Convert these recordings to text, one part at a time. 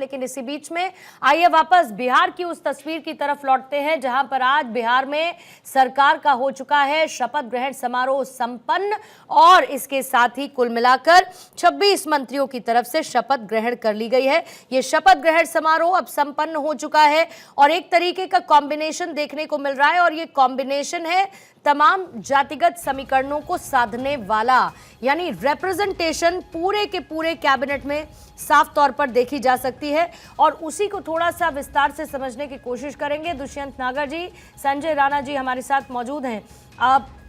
लेकिन इसी बीच में आइए वापस बिहार की उस तस्वीर की तरफ लौटते हैं जहां पर आज बिहार में सरकार का हो चुका है शपथ ग्रहण समारोह संपन्न और इसके साथ ही कुल मिलाकर 26 मंत्रियों की तरफ से शपथ ग्रहण कर ली गई है। यह शपथ ग्रहण समारोह अब संपन्न हो चुका है और एक तरीके का कॉम्बिनेशन देखने को मिल रहा है और यह कॉम्बिनेशन है तमाम जातिगत समीकरणों को साधने वाला, यानी रिप्रेजेंटेशन पूरे के पूरे कैबिनेट में साफ तौर पर देखी जा सकती है और उसी को थोड़ा सा विस्तार से समझने की कोशिश करेंगे। दुष्यंत नागर जी, संजय राणा जी हमारे साथ मौजूद हैं।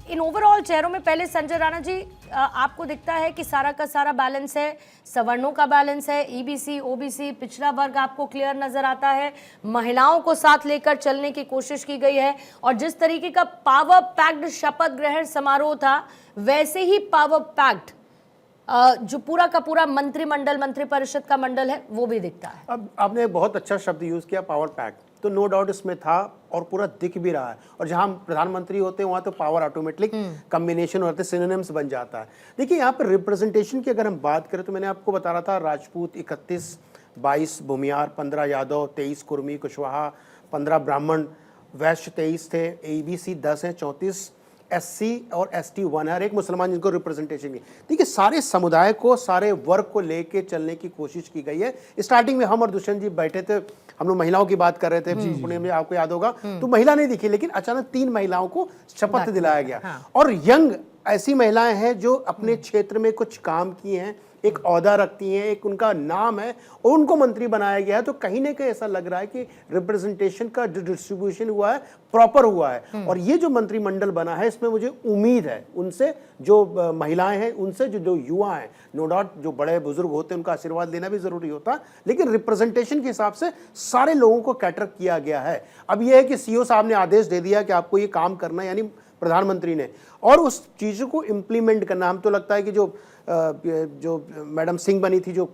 इन ओवरऑल चेहरों में पहले संजय राणा जी, आपको दिखता है कि सारा का सारा बैलेंस है, सवर्णों का बैलेंस है, ईबीसी ओबीसी पिछड़ा वर्ग आपको क्लियर नजर आता है, महिलाओं को साथ लेकर चलने की कोशिश की गई है और जिस तरीके का पावर पैक्ड शपथ ग्रहण समारोह था वैसे ही पावर पैक्ड जो पूरा का पूरा मंत्रिमंडल मंत्रिपरिषद का मंडल है वो भी दिखता है। अब आपने एक बहुत अच्छा शब्द यूज किया, पावर पैक, तो नो डाउट इसमें था और पूरा दिख भी रहा है। और जहां प्रधानमंत्री होते हैं वहां तो पावर ऑटोमेटिक कॉम्बिनेशन होते हैं, सिनोनिम्स बन जाता है। देखिए यहाँ पर रिप्रेजेंटेशन की अगर हम बात करें तो मैंने आपको बता रहा था, राजपूत 31, 22 भूमियार, 15 यादव, 23 कुर्मी कुशवाहा, 15 ब्राह्मण, वैश्य 23 थे, एबीसी 10 हैं, 34 एससी और एसटी 1 है और एक मुसलमान जिनको रिप्रेजेंटेशन की। देखिए सारे समुदाय को, सारे वर्ग को लेके चलने की कोशिश की गई है। स्टार्टिंग में हम और दुष्यंत जी बैठे थे, हम लोग महिलाओं की बात कर रहे थे पुणे में, आपको याद होगा, तो महिला नहीं दिखी, लेकिन अचानक 3 महिलाओं को शपथ दिलाया गया और यंग ऐसी महिलाएं हैं जो अपने क्षेत्र में कुछ काम किए हैं, एक ओहदा रखती हैं, एक उनका नाम है और उनको मंत्री बनाया गया है। तो कहीं ना कहीं ऐसा लग रहा है कि रिप्रेजेंटेशन का जो डिस्ट्रीब्यूशन हुआ है प्रॉपर हुआ है और ये जो मंत्रिमंडल बना है इसमें मुझे उम्मीद है उनसे, जो महिलाएं हैं उनसे, जो युवा हैं, नो डाउट जो बड़े बुजुर्ग होते हैं उनका आशीर्वाद लेना भी जरूरी होता, लेकिन रिप्रेजेंटेशन के हिसाब से सारे लोगों को कैटर किया गया है। अब यह है कि सीओ साहब ने आदेश दे दिया कि आपको ये काम करना है, यानी प्रधानमंत्री ने, और उस चीज को इम्प्लीमेंट करना। हम तो लगता है कि जो मैडम सिंह बनी थी जो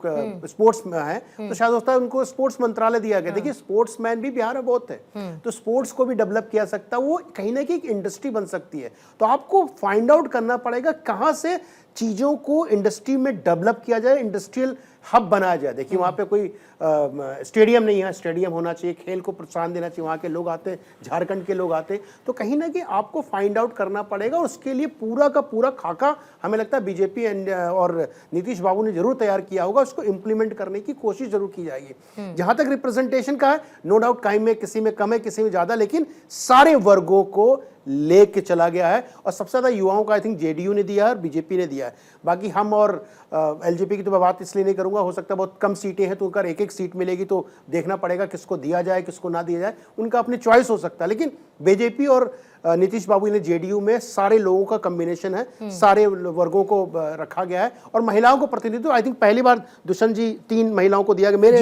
स्पोर्ट्स में है, तो शायद होता है उनको स्पोर्ट्स मंत्रालय दिया गया। देखिए स्पोर्ट्समैन भी बिहार में बहुत है, तो स्पोर्ट्स को भी डेवलप किया सकता है, वो कहीं ना कहीं एक इंडस्ट्री बन सकती है। तो आपको फाइंड आउट करना पड़ेगा कहां से चीजों को इंडस्ट्री में डेवलप किया जाए, इंडस्ट्रियल हब बनाया जाए। देखिए वहाँ पे कोई स्टेडियम नहीं है, स्टेडियम होना चाहिए, खेल को प्रोत्साहन देना चाहिए, वहाँ के लोग आते हैं, झारखंड के लोग आते हैं, तो कहीं ना कहीं आपको फाइंड आउट करना पड़ेगा और उसके लिए पूरा का पूरा खाका हमें लगता है बीजेपी और नीतीश बाबू ने जरूर तैयार किया होगा, उसको इंप्लीमेंट करने की कोशिश जरूर की जाएगी। जहां तक रिप्रेजेंटेशन का है, नो डाउट कहीं में किसी में कम है, किसी में ज्यादा, लेकिन सारे वर्गों को लेके चला गया है और सबसे ज्यादा युवाओं का आई थिंक जेडीयू ने दिया है और बीजेपी ने दिया है। बाकी हम और एलजेपी की तो मैं बात इसलिए नहीं करूंगा, हो सकता है बहुत कम सीटें हैं तो अगर एक एक सीट मिलेगी तो देखना पड़ेगा किसको दिया जाए किसको ना दिया जाए, उनका अपनी चॉइस हो सकता है। लेकिन बीजेपी और नीतीश बाबू ने जेडीयू में सारे लोगों का कॉम्बिनेशन है, सारे वर्गों को रखा गया है और महिलाओं को प्रतिनिधित्व आई थिंक पहली बार दुष्यंत जी 3 महिलाओं को दिया गया मेरे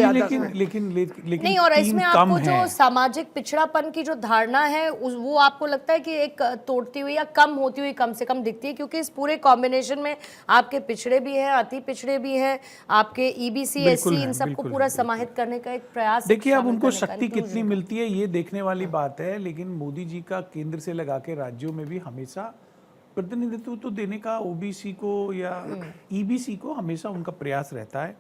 लेकिन नहीं। और इसमें आपको जो सामाजिक पिछड़ापन की जो धारणा है वो आपको लगता है कि एक तोड़ती हुई या कम होती हुई कम से कम दिखती है, क्योंकि इस पूरे कॉम्बिनेशन में आपके पिछड़े भी हैं, अति पिछड़े भी हैं, आपके ईबीसी एससी, इन सबको पूरा समाहित करने का एक प्रयास। देखिए अब उनको शक्ति कितनी मिलती है ये देखने वाली बात है, लेकिन मोदी जी का केंद्र से लगा के राज्यों में भी हमेशा प्रतिनिधित्व तो देने का ओबीसी को या ईबीसी को हमेशा उनका प्रयास रहता है।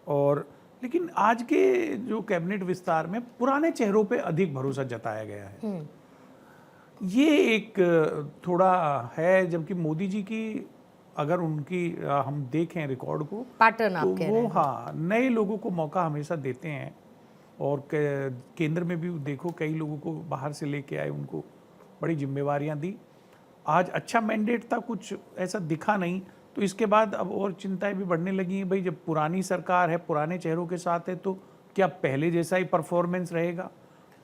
और लेकिन आज के जो कैबिनेट विस्तार में पुराने चेहरों पे अधिक भरोसा जताया गया है, ये एक थोड़ा है। जबकि मोदी जी की अगर उनकी हम देखें रिकॉर्ड को, पैटर्न आप तो वो नए लोगों को मौका हमेशा देते हैं और केंद्र में भी देखो कई लोगों को बाहर से लेके आए, उनको बड़ी जिम्मेवारियां दी। आज अच्छा मैंडेट था, कुछ ऐसा दिखा नहीं, तो इसके बाद अब और चिंताएं भी बढ़ने लगी हैं। भाई जब पुरानी सरकार है, पुराने चेहरों के साथ है, तो क्या पहले जैसा ही परफॉर्मेंस रहेगा?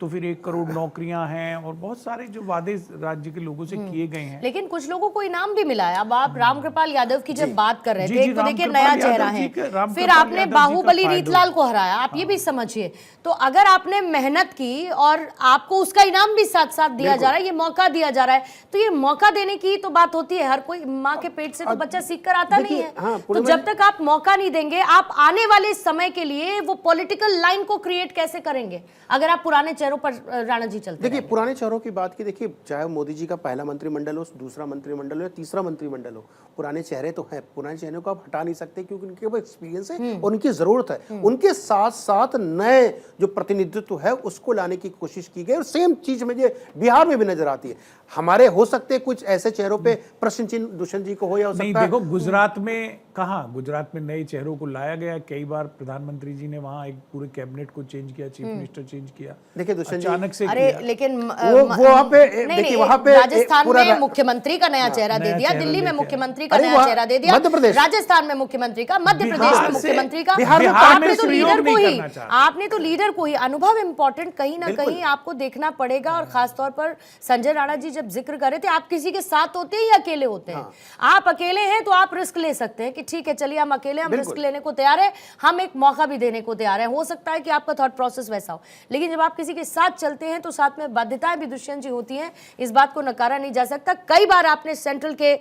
तो फिर 1 करोड़ नौकरियां हैं और बहुत सारे जो वादे राज्य के लोगों से किए गए हैं। लेकिन कुछ लोगों को इनाम भी मिला है। अब आप रामकृपाल यादव की जब बात कर रहे थे, तो देखिए नया चेहरा है, फिर आपने बाहुबली रीतलाल को हराया, आप ये भी समझिए। तो अगर आपने मेहनत की और आपको उसका इनाम भी साथ साथ दिया जा रहा है, ये मौका दिया जा रहा है, तो ये मौका देने की तो बात होती है। हर कोई माँ के पेट से तो बच्चा सीख कर आता नहीं है, तो जब तक आप मौका नहीं देंगे, आप आने वाले समय के लिए वो पॉलिटिकल लाइन को क्रिएट कैसे करेंगे अगर आप पुराने चेहरों पर राणा जी चलते देखिए पुराने चेहरों की बात की, देखिए चाहे मोदी जी का पहला मंत्रिमंडल हो, दूसरा मंत्रिमंडल हो या तीसरा मंत्रिमंडल हो, पुराने चेहरे तो हैं। पुराने चेहरों को आप हटा नहीं सकते क्योंकि उनके वो एक्सपीरियंस है और उनकी जरूरत है। उनके साथ साथ नए जो प्रतिनिधित्व है उसको लाने की कोशिश की गई और सेम चीज मुझे बिहार में भी नजर आती है। हमारे हो सकते कुछ ऐसे चेहरों पे प्रश्न चिन्ह दुष्यंत जी को हो या हो नहीं, सकता है। देखो गुजरात में कहाँ, गुजरात में नए चेहरों को लाया गया, कई बार प्रधानमंत्री जी ने वहाँ एक पूरे कैबिनेट को चेंज किया, चीफ मिनिस्टर चेंज किया, देखिए दुष्यंत जी, अचानक से अरे किया। लेकिन वो वहाँ पे देखिए वहाँ पे राजस्थान पूरा में मुख्यमंत्री का नया चेहरा दे नया दिया, चेहरा दिल्ली में लेके मुख्यमंत्री का अरे नया वहाँ चेहरा दे दिया, मध्य प्रदेश, राजस्थान में मुख्यमंत्री का, मध्य प्रदेश में बिहार से- मुख्यमंत्री का। बिहार में आपने तो सहयोग लीडर को नहीं ही करना चाहते। आपने तो लीडर को ही अनुभव इंपॉर्टेंट कहीं ना कहीं आपको देखना पड़ेगा। और खासतौर पर संजय राणा जी जब जिक्र कर रहे थे, आप किसी के साथ होते हैं या अकेले होते हैं? आप अकेले हैं तो आप रिस्क ले सकते हैं कि ठीक है चलिए हम अकेले, हम रिस्क लेने को तैयार है, हम एक मौका भी देने को तैयार है। हो सकता है कि आपका थॉट प्रोसेस वैसा हो, लेकिन जब आप किसी के साथ चलते हैं तो साथ में बाध्यताएं भी दुष्यंत जी होती हैं, इस बात को नकारा नहीं जा सकता। कई बार आपने सेंट्रल के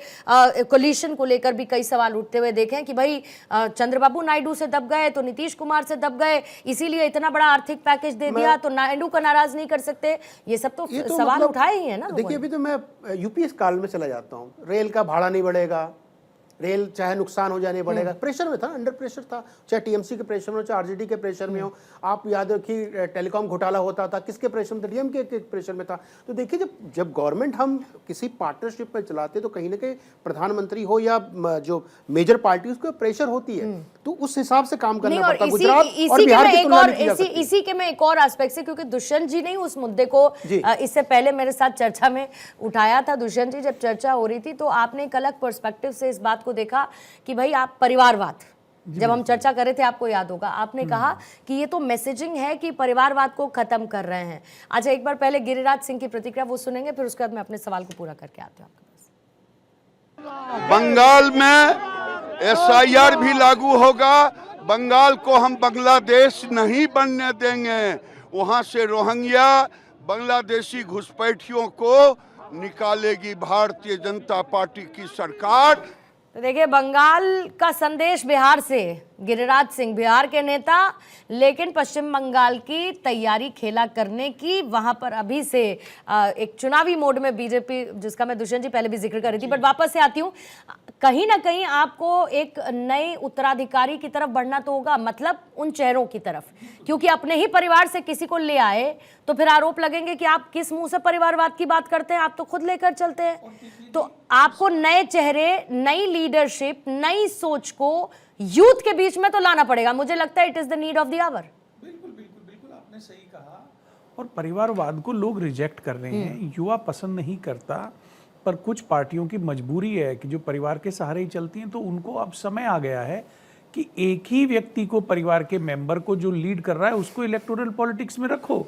कोलिशन को लेकर भी कई सवाल उठते हुए देखे हैं कि भाई चंद्रबाबू नायडू से दब गए तो नीतीश कुमार से दब गए, इसीलिए इतना बड़ा आर्थिक पैकेज दे दिया तो नायडू का नाराज नहीं कर सकते। ये सब तो ये तो सवाल मतलब- उठाए ही है ना। देखिए अभी तो मैं यूपीए काल में चला जाता हूँ, रेल का भाड़ा नहीं बढ़ेगा, रेल चाहे नुकसान हो जाने बढ़ेगा, प्रेशर में था, अंडर प्रेशर था, चाहे टीएमसी के प्रेशर में हो, चाहे आरजेडी के प्रेशर में हो। आप याद रखिए टेलीकॉम घोटाला होता था, किसके प्रेशर में था? डीएमके के प्रेशर में था। तो देखिए जब गवर्नमेंट हम किसी पार्टनरशिप पर चलाते तो कहीं ना कहीं प्रधानमंत्री हो या जो मेजर पार्टी उसको प्रेशर होती है, तो उस हिसाब से काम करना पड़ता है। गुजरात और बिहार की तुलना नहीं की जा सकती। इसी के मैं एक और एस्पेक्ट से, क्योंकि दुष्यंत जी ने उस मुद्दे को इससे पहले मेरे साथ चर्चा में उठाया था। दुष्यंत जी जब चर्चा हो रही थी तो आपने एक अलग पर्सपेक्टिव से इस बात को देखा कि भाई आप परिवारवाद, जब हम चर्चा कर रहे थे आपको याद होगा, आपने कहा कि ये तो मैसेजिंग है कि परिवारवाद को खत्म कर रहे हैं। अच्छा एक बार पहले गिरिराज सिंह की प्रतिक्रिया वो सुनेंगे, फिर उसके बाद मैं अपने सवाल को पूरा करके आती हूँ आपके पास। बंगाल में एसआईआर भी लागू होगा। बंगाल को हम बांग्लादेश नहीं बनने देंगे। वहां से रोहिंग्या बांग्लादेशी घुसपैठियों को निकालेगी भारतीय जनता पार्टी की सरकार। तो देखिए बंगाल का संदेश बिहार से, गिरिराज सिंह बिहार के नेता, लेकिन पश्चिम बंगाल की तैयारी खेला करने की, वहां पर अभी से एक चुनावी मोड में बीजेपी, जिसका मैं दुष्यंत जी पहले भी जिक्र कर रही थी। बट वापस से आती हूँ, कहीं ना कहीं आपको एक नए उत्तराधिकारी की तरफ बढ़ना तो होगा, मतलब उन चेहरों की तरफ, क्योंकि अपने ही परिवार से किसी को ले आए तो फिर आरोप लगेंगे कि आप किस मुंह से परिवारवाद की बात करते हैं, आप तो खुद लेकर चलते हैं। तो आपको नए चेहरे, नई लीडरशिप, नई सोच को यूथ के बीच में तो लाना पड़ेगा। मुझे लगता है it is the need of the hour. बिल्कुल बिल्कुल बिल्कुल आपने सही कहा। और परिवारवाद को लोग रिजेक्ट कर रहे हैं, युवा पसंद नहीं करता, पर कुछ पार्टियों की मजबूरी है कि जो परिवार के सहारे ही चलती हैं, तो उनको अब समय आ गया है कि एक ही व्यक्ति को, परिवार के मेंबर को जो लीड कर रहा है उसको इलेक्टोरल पॉलिटिक्स में रखो,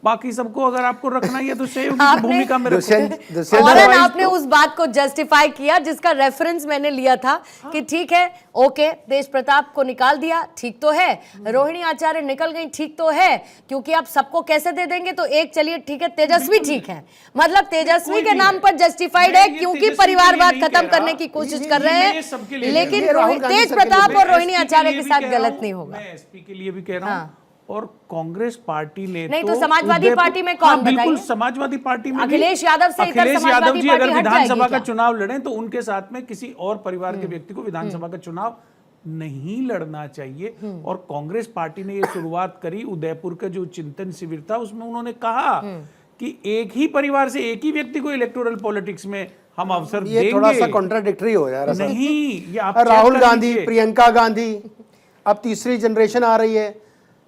बाकी सबको अगर आपको रखना ही है तो सहयोगी की भूमिका में रखो। और आपने उस बात को जस्टिफाई किया जिसका रेफरेंस मैंने लिया था कि ठीक है, ओके, तेज प्रताप को निकाल दिया, ठीक तो है, रोहिणी आचार्य निकल गई, ठीक तो है, क्योंकि आप सबको कैसे दे देंगे, तो एक चलिए ठीक है, तेजस्वी ठीक है, मतलब तेजस्वी के नाम पर जस्टिफाइड है क्योंकि परिवारवाद खत्म करने की कोशिश कर रहे हैं, लेकिन तेज प्रताप और रोहिणी आचार्य के साथ गलत नहीं होगा। मैं एसपी के लिए भी कह रहा हूँ, और कांग्रेस पार्टी ने नहीं तो समाजवादी पार्टी में कौन बताइए? बिल्कुल समाजवादी पार्टी में अखिलेश यादव से इधर अखिलेश यादव समाजवादी जी पार्टी अगर हट विधानसभा जाएगी का क्या? चुनाव लड़ें तो उनके साथ में किसी और परिवार के व्यक्ति को विधानसभा का चुनाव नहीं लड़ना चाहिए। और कांग्रेस पार्टी ने ये शुरुआत करी, उदयपुर का जो चिंतन शिविर था उसमें उन्होंने कहा कि एक ही परिवार से एक ही व्यक्ति को इलेक्टोरल पॉलिटिक्स में हम अवसर देंगे। ये थोड़ा सा कॉन्ट्राडिक्टरी हो जा रहा है। नहीं, ये आप राहुल गांधी, प्रियंका गांधी, अब तीसरी जनरेशन आ रही है,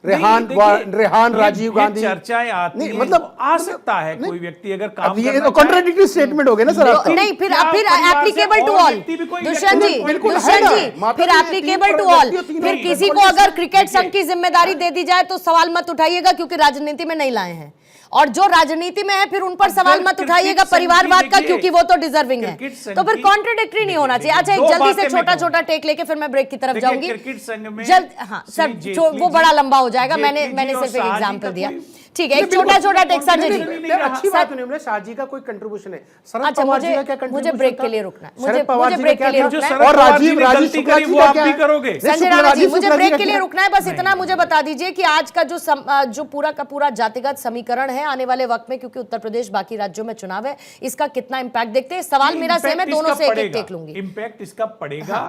रेहान राजीव गांधी, चर्चाएं आती नहीं, हैं, मतलब आ सकता है कोई व्यक्ति अगर काम अब ये करना कॉन्ट्राडिक्टरी स्टेटमेंट हो गया ना सर आपका। नहीं, फिर एप्लीकेबल टू ऑल, दुष्यंत जी, फिर एप्लीकेबल टू ऑल। फिर किसी को अगर क्रिकेट संघ की जिम्मेदारी दे दी जाए तो सवाल मत उठाइएगा, क्योंकि राजनीति में नहीं लाए हैं, और जो राजनीति में है फिर उन पर सवाल मत उठाइएगा परिवारवाद का, क्योंकि वो तो डिजर्विंग है। तो फिर कॉन्ट्राडिक्टरी नहीं होना चाहिए। अच्छा, एक जल्दी से छोटा छोटा टेक लेके फिर मैं ब्रेक की तरफ जाऊंगी। क्रिकेट संघ में जल्द, हाँ सर, वो बड़ा लंबा हो जाएगा, मैंने सिर्फ एक एग्जाम्पल दिया। ठीक है, एक छोटा टेक संजय जी। अच्छी बात नहीं, हमने शाहजी का कोई कंट्रीब्यूशन है, शरद अच्छा, पवार जी का क्या मुझे कंट्रीब्यूशन ब्रेक था? के लिए रुकना है, शरद पवार मुझे जी ब्रेक का के लिए क्या रुकना था? है। और राजीव गलती शुक्ला करी, जी वो का आप क्या भी है? करोगे। संजय राणा जी, मुझे शुक्ला ब्रेक का के लिए क्या? रुकना है, बस इतना मुझे बता दीजिए कि आज का जो पूरा का पूरा जातिगत समीकरण है आने वाले वक्त में, क्योंकि उत्तर प्रदेश बाकी राज्यों में चुनाव है, इसका कितना इंपैक्ट देखते हैं? सवाल मेरा सेम है, दोनों से एक टेक लूंगी। इम्पैक्ट इसका पड़ेगा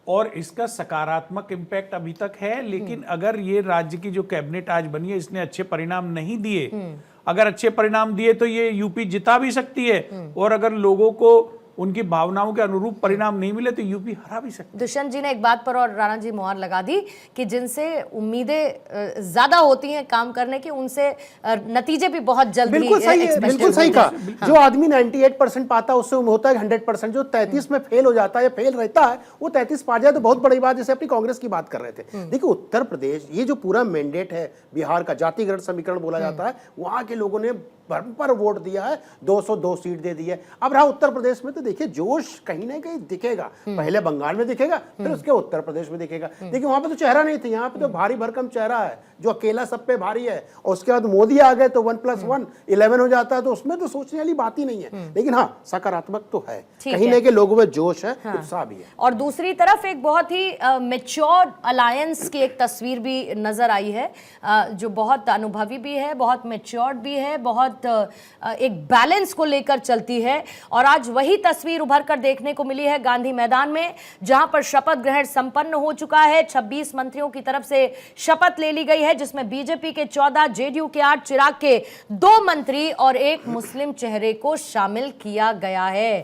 और इसका सकारात्मक इम्पैक्ट अभी तक है, लेकिन अगर ये राज्य की जो कैबिनेट आज बनी है इसने अच्छे परिणाम नहीं दिए, अगर अच्छे परिणाम दिए तो ये यूपी जिता भी सकती है, और अगर लोगों को उनकी भावनाओं के अनुरूप परिणाम नहीं मिले तो यूपी हरा भी सकती है। दुष्यंत जी ने एक बात पर और राणा जी मोहर लगा दी कि जिनसे उम्मीदें ज्यादा होती हैं काम करने की, उनसे नतीजे भी बहुत जल्दी बिल्कुल सही है, expected बिल्कुल सही होते हैं। कहा। जो आदमी 98% पाता है उससे होता है 100%, जो 33 में फेल हो जाता है या फेल रहता है वो 33 पा जाए तो बहुत बड़ी बात। जैसे अपनी कांग्रेस की बात कर रहे थे, देखिए उत्तर प्रदेश ये जो पूरा मैंडेट है बिहार का, जातिगत समीकरण बोला जाता है, वहां के लोगों ने पर वोट दिया है, 202 सीट दे दी है। अब रहा उत्तर प्रदेश में, तो देखिए जोश कहीं ना कहीं दिखेगा, पहले बंगाल में दिखेगा, फिर उसके उत्तर प्रदेश में दिखेगा। देखिए वहां पे तो चेहरा नहीं था, यहाँ पे तो भारी भरकम चेहरा है जो अकेला सब पे भारी है, और उसके बाद मोदी आ गए तो 1+1 11 हो जाता है, तो उसमें तो सोचने वाली बात ही नहीं है। लेकिन हाँ, सकारात्मक तो है, कहीं ना कहीं लोगों में जोश है, उत्साह भी है। और दूसरी तरफ एक बहुत ही मैच्योर अलायंस की एक तस्वीर भी नजर आई है, जो बहुत अनुभवी भी है, बहुत मैच्योर्ड भी है, बहुत एक बैलेंस को लेकर चलती है। और आज वही तस्वीर उभर कर देखने को मिली है गांधी मैदान में, जहां पर शपथ ग्रहण संपन्न हो चुका है। 26 मंत्रियों की तरफ से शपथ ले ली गई है, जिसमें बीजेपी के 14, जेडीयू के 8, चिराग के 2 मंत्री और एक मुस्लिम चेहरे को शामिल किया गया है।